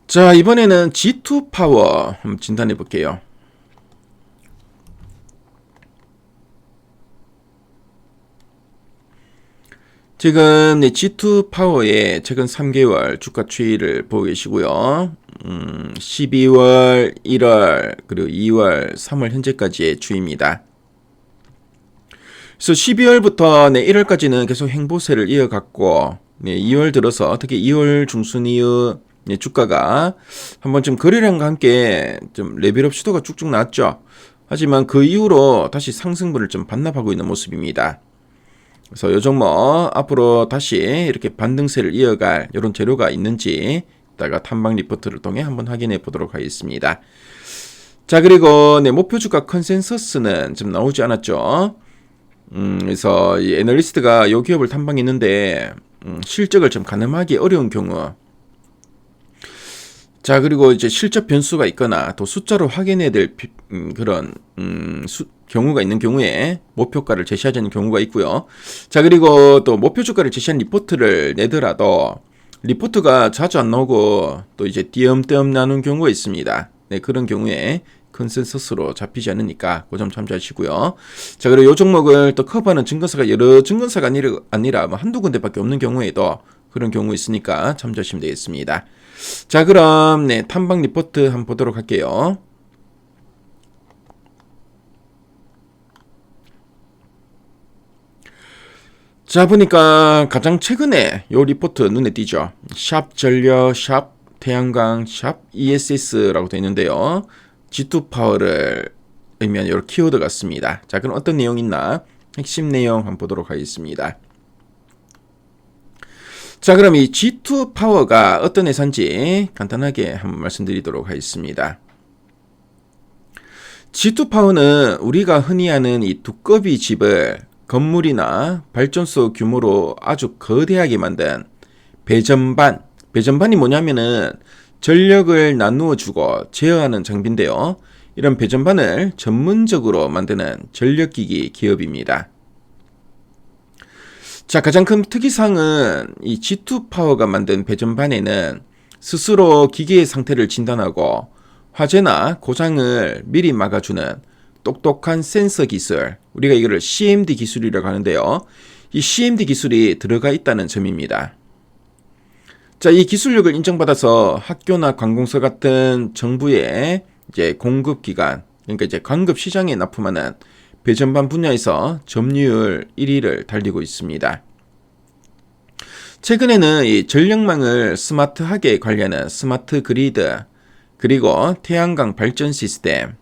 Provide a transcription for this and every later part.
자, 이번에는 G2 파워 한번 진단해 볼게요. 지금 G2 파워의 최근 3개월 주가 추이를 보고 계시고요. 12월, 1월, 그리고 2월, 3월 현재까지의 추이입니다. 그래서 12월부터 1월까지는 계속 행보세를 이어갔고 2월 들어서 특히 2월 중순 이후 주가가 한번 좀 거래량과 함께 좀 레벨업 시도가 쭉쭉 나왔죠. 하지만 그 이후로 다시 상승분을 좀 반납하고 있는 모습입니다. 그래서 요 종목 앞으로 다시 이렇게 반등세를 이어갈 이런 재료가 있는지 이따가 탐방 리포트를 통해 한번 확인해 보도록 하겠습니다. 자, 그리고 목표 주가 컨센서스는 좀 나오지 않았죠. 그래서 이 애널리스트가 요 기업을 탐방했는데 실적을 좀 가늠하기 어려운 경우, 자, 그리고 이제 실적 변수가 있거나 또 숫자로 확인해야 될 그런 경우가 있는 경우에 목표가를 제시하자는 경우가 있고요. 자, 그리고 또 목표 주가를 제시한 리포트를 내더라도 리포트가 자주 안 나오고 또 이제 띄엄띄엄 나눈 경우가 있습니다. 네, 그런 경우에 컨센서스로 잡히지 않으니까 그 점 참조하시고요. 자, 그리고 이 종목을 또 커버하는 증권사가 여러 증권사가 아니라 뭐 한두 군데밖에 없는 경우에도 그런 경우 있으니까 참조하시면 되겠습니다. 자, 그럼 탐방 리포트 한번 보도록 할게요. 자, 보니까 가장 최근에 요 리포트 눈에 띄죠. 샵 전력, 샵 태양광, 샵 ESS라고 되어 있는데요. G2 파워를 의미하는 이런 키워드 같습니다. 자, 그럼 어떤 내용이 있나 핵심 내용 한번 보도록 하겠습니다. 자, 그럼 이 G2 파워가 어떤 회사인지 간단하게 한번 말씀드리도록 하겠습니다. G2 파워는 우리가 흔히 아는 이 두꺼비 집을 건물이나 발전소 규모로 아주 거대하게 만든 배전반이 뭐냐면은 전력을 나누어 주고 제어하는 장비인데요. 이런 배전반을 전문적으로 만드는 전력기기 기업입니다. 자, 가장 큰 특이사항은 이 G2 파워가 만든 배전반에는 스스로 기계의 상태를 진단하고 화재나 고장을 미리 막아주는 똑똑한 센서 기술, 우리가 이거를 CMD 기술이라고 하는데요. 이 CMD 기술이 들어가 있다는 점입니다. 자, 이 기술력을 인정받아서 학교나 관공서 같은 정부의 이제 공급기관, 그러니까 이제 광급 시장에 납품하는 배전반 분야에서 점유율 1위를 달리고 있습니다. 최근에는 이 전력망을 스마트하게 관리하는 스마트 그리드, 그리고 태양광 발전 시스템,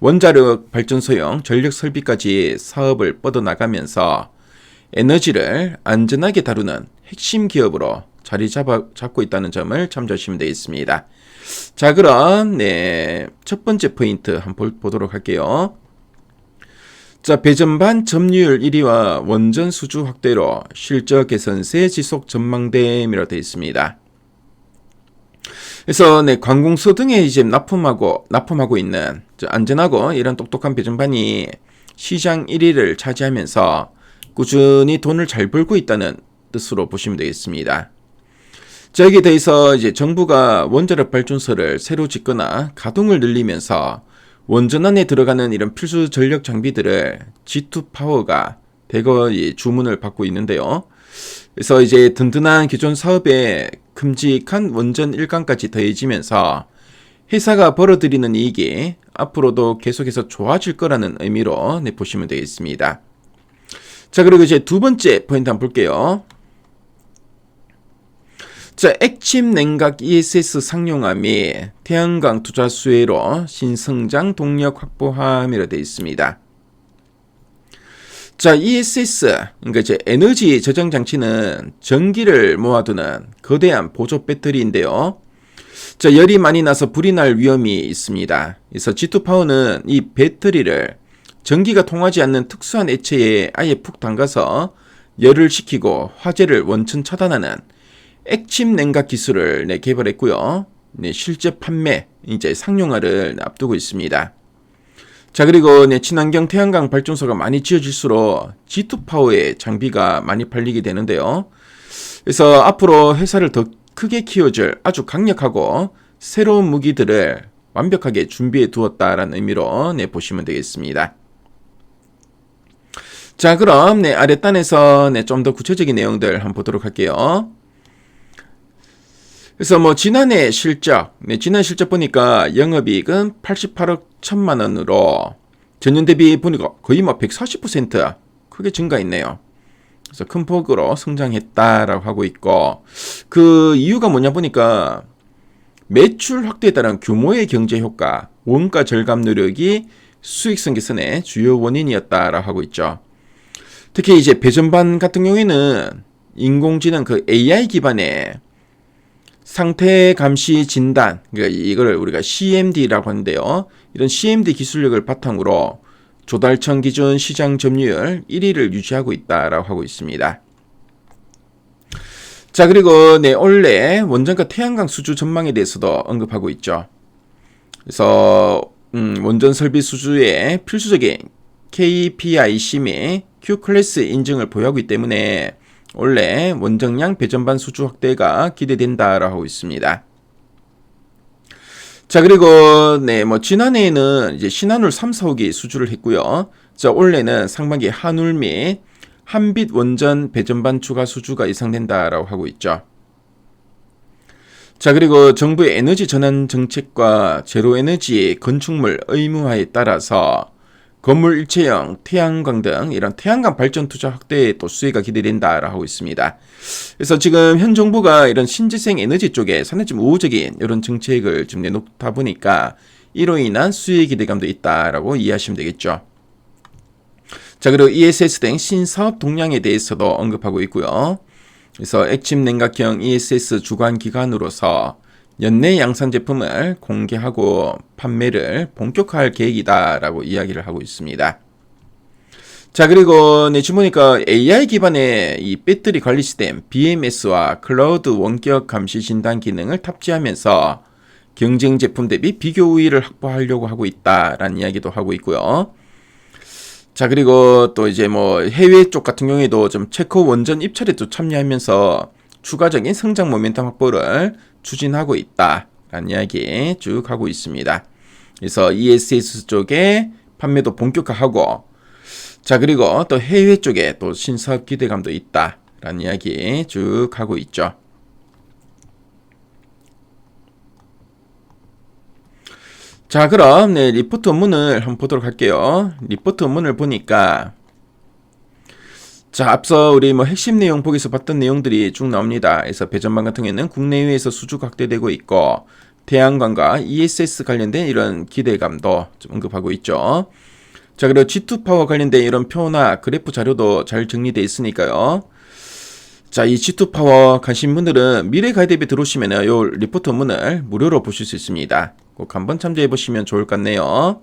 원자력 발전소용 전력 설비까지 사업을 뻗어나가면서 에너지를 안전하게 다루는 핵심 기업으로 자리 잡고 있다는 점을 참조하시면 되겠습니다. 자, 그럼 첫 번째 포인트 한번 보도록 할게요. 자, 배전반 점유율 1위와 원전 수주 확대로 실적 개선세 지속 전망됨이라고 되어 있습니다. 그래서 관공서 등에 이제 납품하고 있는 안전하고 이런 똑똑한 배전반이 시장 1위를 차지하면서 꾸준히 돈을 잘 벌고 있다는 뜻으로 보시면 되겠습니다. 자, 여기에 대해서 이제 정부가 원자력 발전소를 새로 짓거나 가동을 늘리면서 원전 안에 들어가는 이런 필수 전력 장비들을 G2 파워가 대거 주문을 받고 있는데요. 그래서 이제 든든한 기존 사업에 큼직한 원전 일감까지 더해지면서 회사가 벌어들이는 이익이 앞으로도 계속해서 좋아질 거라는 의미로 보시면 되겠습니다. 자, 그리고 이제 두 번째 포인트 한번 볼게요. 자, 액침 냉각 ESS 상용함이 태양광 투자 수혜로 신성장 동력 확보함이라 되어 있습니다. 자, ESS, 그러니까 이제 에너지 저장 장치는 전기를 모아두는 거대한 보조 배터리인데요. 자, 열이 많이 나서 불이 날 위험이 있습니다. 그래서 G2 파워는 이 배터리를 전기가 통하지 않는 특수한 액체에 아예 푹 담가서 열을 식히고 화재를 원천 차단하는 액침 냉각 기술을 개발했고요. 실제 판매, 이제 상용화를 앞두고 있습니다. 자, 그리고 친환경 태양광 발전소가 많이 지어질수록 G2 파워의 장비가 많이 팔리게 되는데요. 그래서 앞으로 회사를 더 크게 키워줄 아주 강력하고 새로운 무기들을 완벽하게 준비해 두었다라는 의미로 보시면 되겠습니다. 자, 그럼 아랫단에서 좀 더 구체적인 내용들 한번 보도록 할게요. 그래서 지난해 실적, 지난 실적 보니까 영업이익은 88억 1천만 원으로 전년 대비 보니까 거의 140% 크게 증가했네요. 그래서 큰 폭으로 성장했다라고 하고 있고, 그 이유가 뭐냐 보니까 매출 확대에 따른 규모의 경제 효과, 원가 절감 노력이 수익성 개선의 주요 원인이었다라고 하고 있죠. 특히 이제 배전반 같은 경우에는 인공지능 그 AI 기반의 상태 감시 진단, 그러니까 이걸 우리가 CMD라고 하는데요. 이런 CMD 기술력을 바탕으로 조달청 기준 시장 점유율 1위를 유지하고 있다라고 하고 있습니다. 자, 그리고 올해 원전과 태양광 수주 전망에 대해서도 언급하고 있죠. 그래서 원전 설비 수주의 필수적인 KPIC 및 Q클래스 인증을 보유하고 있기 때문에 올해 원전량 배전반 수주 확대가 기대된다라고 하고 있습니다. 자, 그리고 지난해에는 이제 신한울 3, 4호기 수주를 했고요. 자, 올해는 상반기 한울 및 한빛 원전 배전반 추가 수주가 예상된다라고 하고 있죠. 자, 그리고 정부의 에너지 전환 정책과 제로 에너지 건축물 의무화에 따라서 건물 일체형, 태양광 등 이런 태양광 발전 투자 확대에 또 수혜가 기대된다라고 하고 있습니다. 그래서 지금 현 정부가 이런 신재생 에너지 쪽에 상당히 좀 우호적인 이런 정책을 좀 내놓다 보니까 이로 인한 수혜 기대감도 있다라고 이해하시면 되겠죠. 자, 그리고 ESS 등 신사업 동향에 대해서도 언급하고 있고요. 그래서 액침 냉각형 ESS 주관 기관으로서 연내 양산 제품을 공개하고 판매를 본격화할 계획이다라고 이야기를 하고 있습니다. 자, 그리고 지금 보니까 AI 기반의 이 배터리 관리 시스템 BMS와 클라우드 원격 감시 진단 기능을 탑재하면서 경쟁 제품 대비 비교 우위를 확보하려고 하고 있다라는 이야기도 하고 있고요. 자, 그리고 또 이제 해외 쪽 같은 경우에도 좀 체코 원전 입찰에 또 참여하면서 추가적인 성장 모멘텀 확보를 추진하고 있다라는 이야기 쭉 하고 있습니다. 그래서 ESS 쪽에 판매도 본격화하고, 자, 그리고 또 해외 쪽에 또 신사업 기대감도 있다라는 이야기 쭉 하고 있죠. 자, 그럼 리포트 원문을 한번 보도록 할게요. 리포트 원문을 보니까, 자, 앞서 우리 핵심 내용 보기에서 봤던 내용들이 쭉 나옵니다. 그래서 배전반 같은 경우에는 국내외에서 수주가 확대되고 있고, 태양광과 ESS 관련된 이런 기대감도 좀 언급하고 있죠. 자, 그리고 G2파워 관련된 이런 표나 그래프 자료도 잘 정리되어 있으니까요. 자, 이 G2파워 관심 분들은 미래 가이드앱에 들어오시면 이 리포트 원문을 무료로 보실 수 있습니다. 꼭 한번 참조해 보시면 좋을 것 같네요.